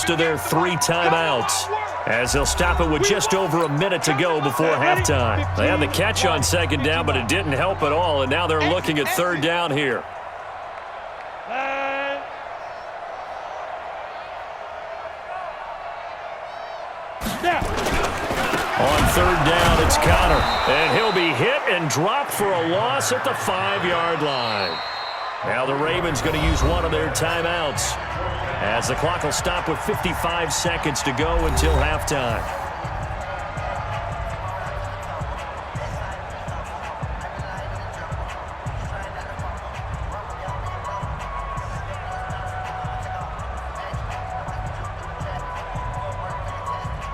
first of their 3 timeouts, as they'll stop it with just over a minute to go before halftime. They had the catch on second down, but it didn't help at all, and now they're looking at third down here. On third down, it's Connor, and he'll be hit and dropped for a loss at the 5-yard line. Now the Ravens going to use one of their timeouts, as the clock will stop with 55 seconds to go until halftime.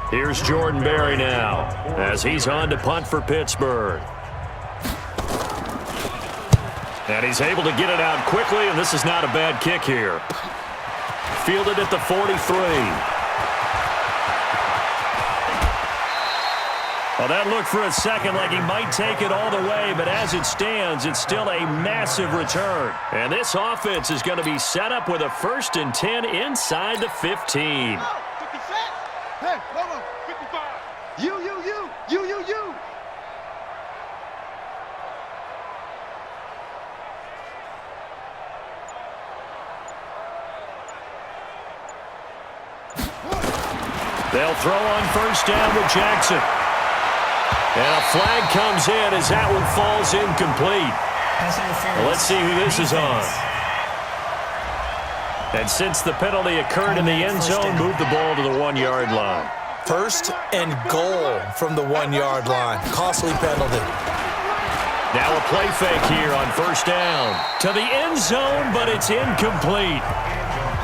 Here's Jordan Berry now, as he's on to punt for Pittsburgh. And he's able to get it out quickly, and this is not a bad kick here. Fielded at the 43. Well, that looked for a second like he might take it all the way, but as it stands, it's still a massive return. And this offense is going to be set up with a 1st and 10 inside the 15. Hey, hold on, 55. You. They'll throw on first down with Jackson. And a flag comes in as that one falls incomplete. Well, let's see who this is on. And since the penalty occurred in the end zone, move the ball to the 1-yard line. 1st and goal from the 1-yard line. Costly penalty. Now a play fake here on first down. To the end zone, but it's incomplete.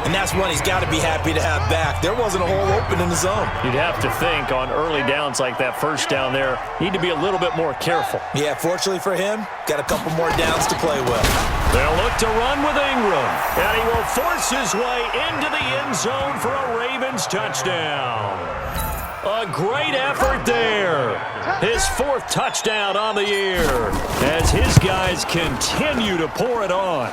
And that's one he's got to be happy to have back. There wasn't a hole open in the zone. You'd have to think on early downs like that first down there, need to be a little bit more careful. Yeah, fortunately for him, got a couple more downs to play with. They'll look to run with Ingram, and he will force his way into the end zone for a Ravens touchdown. A great effort there. His 4th touchdown on the year as his guys continue to pour it on.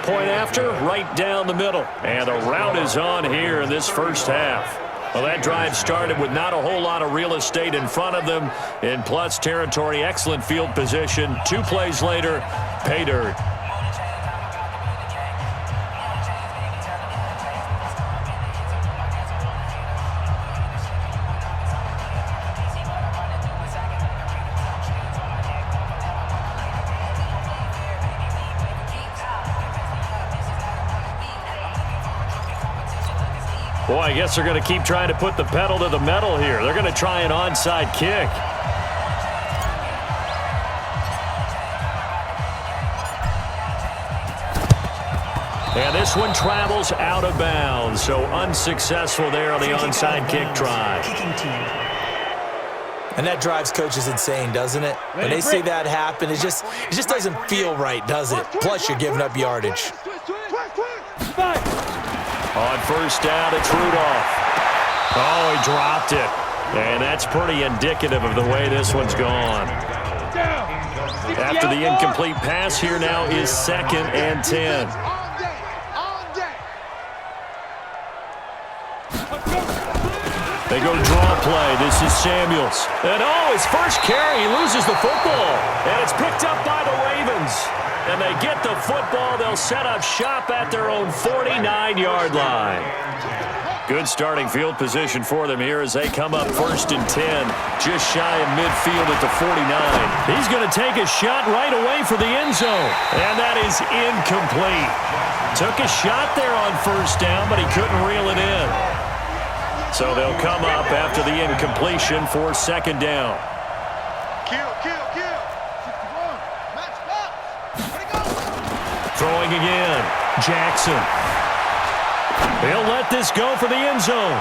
Point after, right down the middle. And the route is on here in this first half. Well, that drive started with not a whole lot of real estate in front of them. In plus territory, excellent field position. 2 plays later, pay dirt. Boy, I guess they're going to keep trying to put the pedal to the metal here. They're going to try an onside kick. And this one travels out of bounds, so unsuccessful there on the onside kick try. And that drives coaches insane, doesn't it? When they see that happen, it just doesn't feel right, does it? Plus, you're giving up yardage. On first down, it's Rudolph. Oh, he dropped it. And that's pretty indicative of the way this one's gone. After the incomplete pass, here now is 2nd and 10. They go to draw play. This is Samuels. And oh, his first carry, he loses the football. And it's picked up by the Ravens. And they get the football. They'll set up shop at their own 49-yard line. Good starting field position for them here as they come up 1st and 10, just shy of midfield at the 49. He's going to take a shot right away for the end zone. And that is incomplete. Took a shot there on first down, but he couldn't reel it in. So they'll come up after the incompletion for 2nd down. Throwing again. Jackson. He'll let this go for the end zone.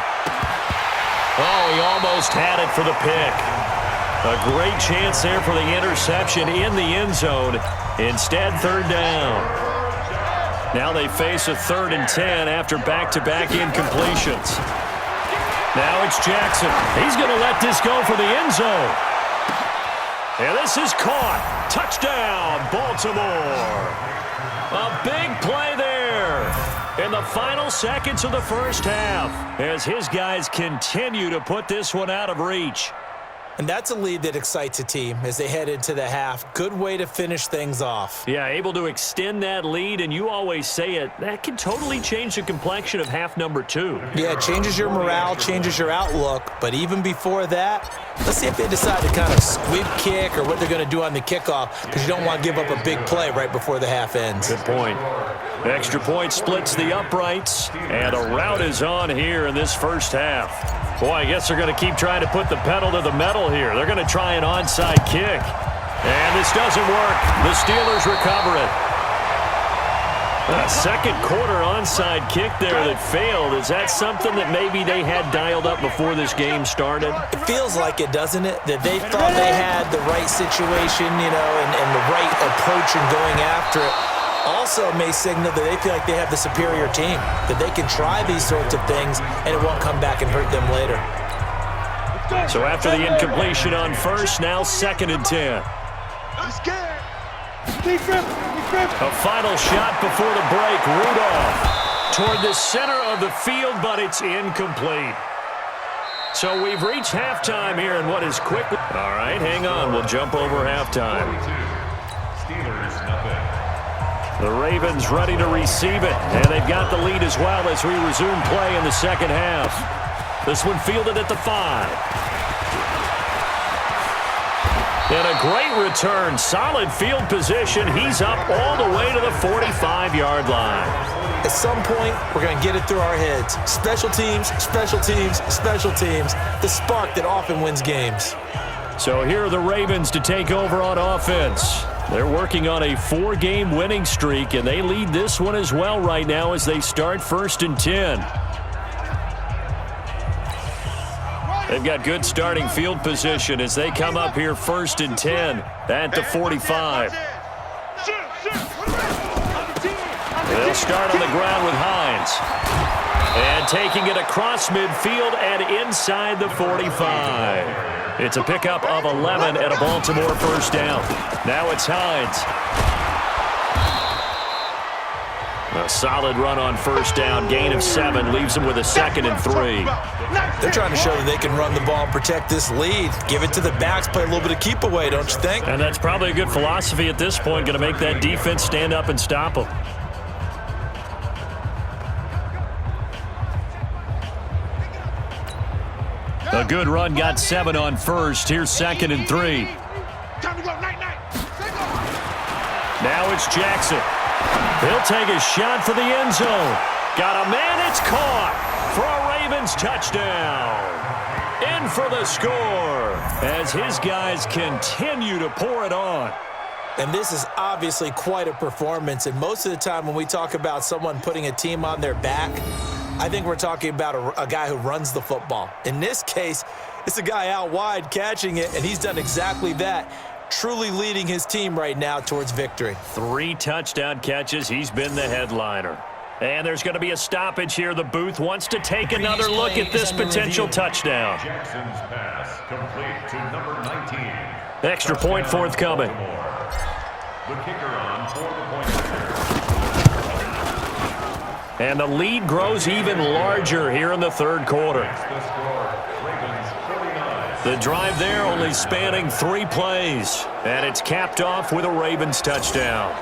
Oh, he almost had it for the pick. A great chance there for the interception in the end zone. Instead, 3rd down. Now they face a 3rd and 10 after back-to-back incompletions. Now it's Jackson. He's going to let this go for the end zone. And this is caught. Touchdown, Baltimore. A big play there. In the final seconds of the first half, as his guys continue to put this one out of reach. And that's a lead that excites a team as they head into the half. Good way to finish things off. Yeah, able to extend that lead, and you always say it, that can totally change the complexion of half number 2. Yeah, it changes your morale, changes your outlook. But even before that, let's see if they decide to kind of squib kick or what they're going to do on the kickoff, because you don't want to give up a big play right before the half ends. Good point. Extra point splits the uprights, and a rout is on here in this first half. Boy, I guess they're going to keep trying to put the pedal to the metal here. They're going to try an onside kick. And this doesn't work. The Steelers recover it. A second quarter onside kick there that failed. Is that something that maybe they had dialed up before this game started? It feels like it, doesn't it? That they thought they had the right situation, you know, and the right approach in going after it. Also may signal that they feel like they have the superior team, that they can try these sorts of things and it won't come back and hurt them later. So after the incompletion on first, now 2nd and 10. A final shot before the break. Rudolph toward the center of the field, but it's incomplete. So we've reached halftime here in what is quickly. All right, hang on. We'll jump over halftime. Steelers, nothing. The Ravens ready to receive it, and they've got the lead as well as we resume play in the second half. This one fielded at the 5. And a great return, solid field position. He's up all the way to the 45-yard line. At some point, we're going to get it through our heads. Special teams, special teams, special teams. The spark that often wins games. So here are the Ravens to take over on offense. They're working on a 4-game winning streak, and they lead this one as well right now as they start 1st and 10. They've got good starting field position as they come up here 1st and 10 at the 45. They'll start on the ground with Hines. And taking it across midfield and inside the 45. It's a pickup of 11 and a Baltimore first down. Now it's Hines. A solid run on first down. Gain of 7 leaves him with a 2nd and 3. They're trying to show that they can run the ball and protect this lead. Give it to the backs, play a little bit of keep away, don't you think? And that's probably a good philosophy at this point. Going to make that defense stand up and stop them. A good run, got 7 on first. Here's 2nd and 3. Now it's Jackson. He'll take a shot for the end zone. Got a man, it's caught for a Ravens touchdown. In for the score as his guys continue to pour it on. And this is obviously quite a performance. And most of the time when we talk about someone putting a team on their back, I think we're talking about a guy who runs the football. In this case, it's a guy out wide catching it, and he's done exactly that, truly leading his team right now towards victory. 3 touchdown catches. He's been the headliner. And there's going to be a stoppage here. The booth wants to take another look at this potential touchdown. Jackson's pass complete to number 19. Extra point forthcoming. The kicker on for the point kicker. And the lead grows even larger here in the 3rd quarter. The score, Ravens 49. The drive there only spanning 3 plays. And it's capped off with a Ravens touchdown.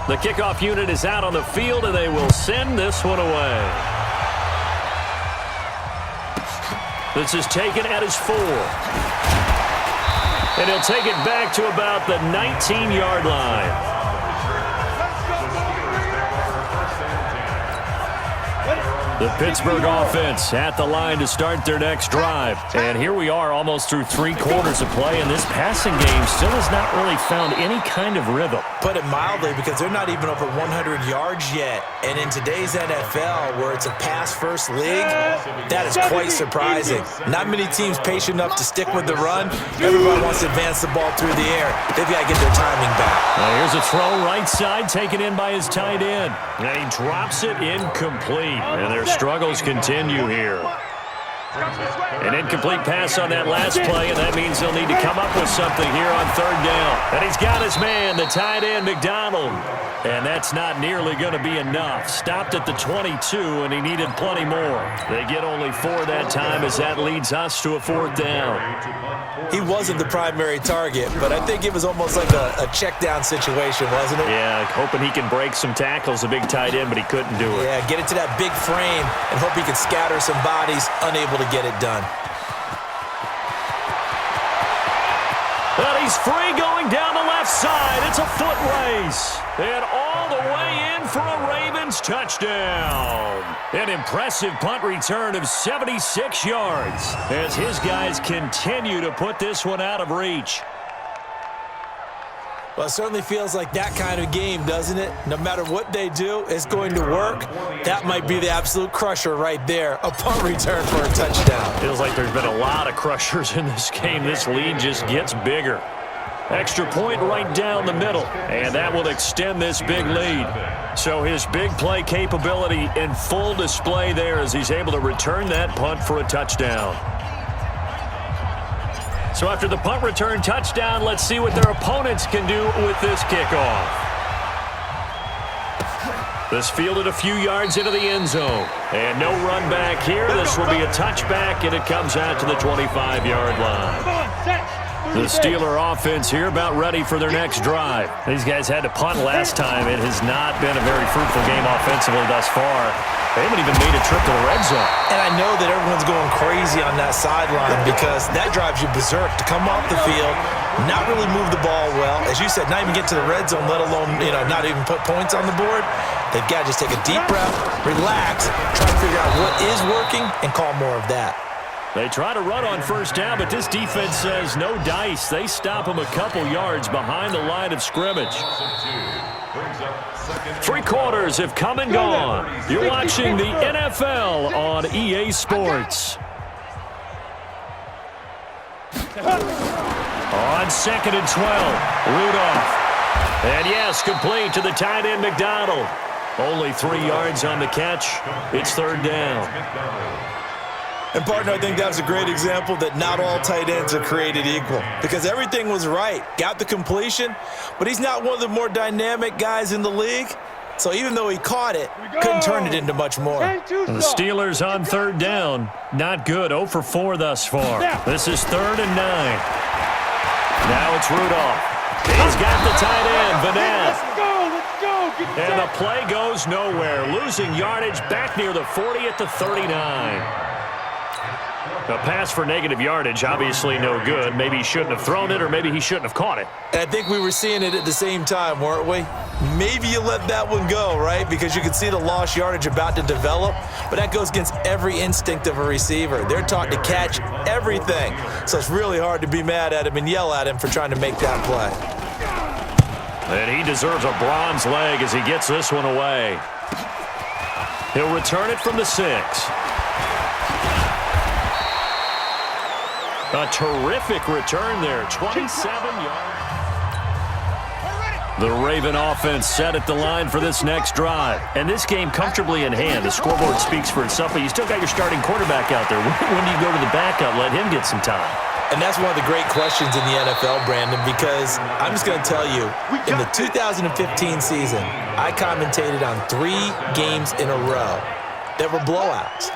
The kickoff unit is out on the field, and they will send this one away. This is taken at his 4. And he'll take it back to about the 19-yard line. The Pittsburgh offense at the line to start their next drive. And here we are almost through 3 quarters of play, and this passing game still has not really found any kind of rhythm. Put it mildly, because they're not even over 100 yards yet. And in today's NFL, where it's a pass-first league, that is quite surprising. Not many teams patient enough to stick with the run. Everybody wants to advance the ball through the air. They've got to get their timing back. Now here's a throw right side, taken in by his tight end. And he drops it incomplete. And their struggles continue here. An incomplete pass on that last play, and that means they'll need to come up with something here on 3rd down. And he's got his man, the tight end, McDonald. And that's not nearly going to be enough. Stopped at the 22, and he needed plenty more. They get only 4 that time, as that leads us to a 4th down. He wasn't the primary target, but I think it was almost like a check-down situation, wasn't it? Yeah, hoping he can break some tackles, a big tight end, but he couldn't do it. Yeah, get it to that big frame and hope he can scatter some bodies, unable to get it done. But he's free going down the left side. It's a foot race. And all the way in for a Ravens touchdown. An impressive punt return of 76 yards as his guys continue to put this one out of reach. Well, it certainly feels like that kind of game, doesn't it? No matter what they do, it's going to work. That might be the absolute crusher right there. A punt return for a touchdown. Feels like there's been a lot of crushers in this game. This lead just gets bigger. Extra point right down the middle, and that will extend this big lead. So his big play capability in full display there as he's able to return that punt for a touchdown. So after the punt return touchdown, let's see what their opponents can do with this kickoff. This fielded a few yards into the end zone. And no run back here. This will be a touchback, and it comes out to the 25-yard line. The Steeler offense here about ready for their next drive. These guys had to punt last time. It has not been a very fruitful game offensively thus far. They haven't even made a trip to the red zone. And I know that everyone's going crazy on that sideline because that drives you berserk to come off the field, not really move the ball well. As you said, not even get to the red zone, let alone, not even put points on the board. They've got to just take a deep breath, relax, try to figure out what is working, and call more of that. They try to run on 1st down, but this defense says no dice. They stop them a couple yards behind the line of scrimmage. 3 quarters have come and gone. You're watching the NFL on EA Sports. On 2nd and 12, Rudolph. And yes, complete to the tight end, McDonald. Only 3 yards on the catch. It's 3rd down. And, partner, I think that was a great example that not all tight ends are created equal because everything was right. Got the completion, but he's not one of the more dynamic guys in the league. So even though he caught it, couldn't turn it into much more. The Steelers on 3rd down. Not good. 0 for 4 thus far. This is 3rd and 9. Now it's Rudolph. He's got the tight end, Vanette. And the play goes nowhere. Losing yardage back near the 40 at the 39. A pass for negative yardage, obviously no good. Maybe he shouldn't have thrown it, or maybe he shouldn't have caught it. And I think we were seeing it at the same time, weren't we? Maybe you let that one go, right? Because you can see the lost yardage about to develop, but that goes against every instinct of a receiver. They're taught to catch everything. So it's really hard to be mad at him and yell at him for trying to make that play. And he deserves a bronze leg as he gets this one away. He'll return it from the 6. A terrific return there, 27 yards. The Raven offense set at the line for this next drive. And this game comfortably in hand. The scoreboard speaks for itself, but you still got your starting quarterback out there. When do you go to the backup, let him get some time? And that's one of the great questions in the NFL, Brandon, because I'm just going to tell you, in the 2015 season, I commentated on 3 games in a row that were blowouts.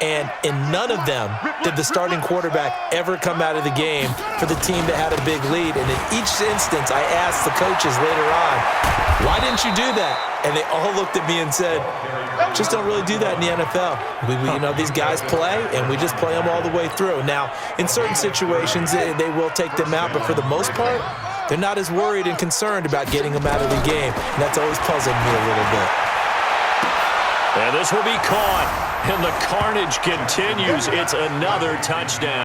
And in none of them did the starting quarterback ever come out of the game for the team that had a big lead. And in each instance, I asked the coaches later on, why didn't you do that? And they all looked at me and said, just don't really do that in the NFL. These guys play, and we just play them all the way through. Now, in certain situations, they will take them out, but for the most part, they're not as worried and concerned about getting them out of the game. And that's always puzzled me a little bit. And this will be caught. And the carnage continues. It's another touchdown.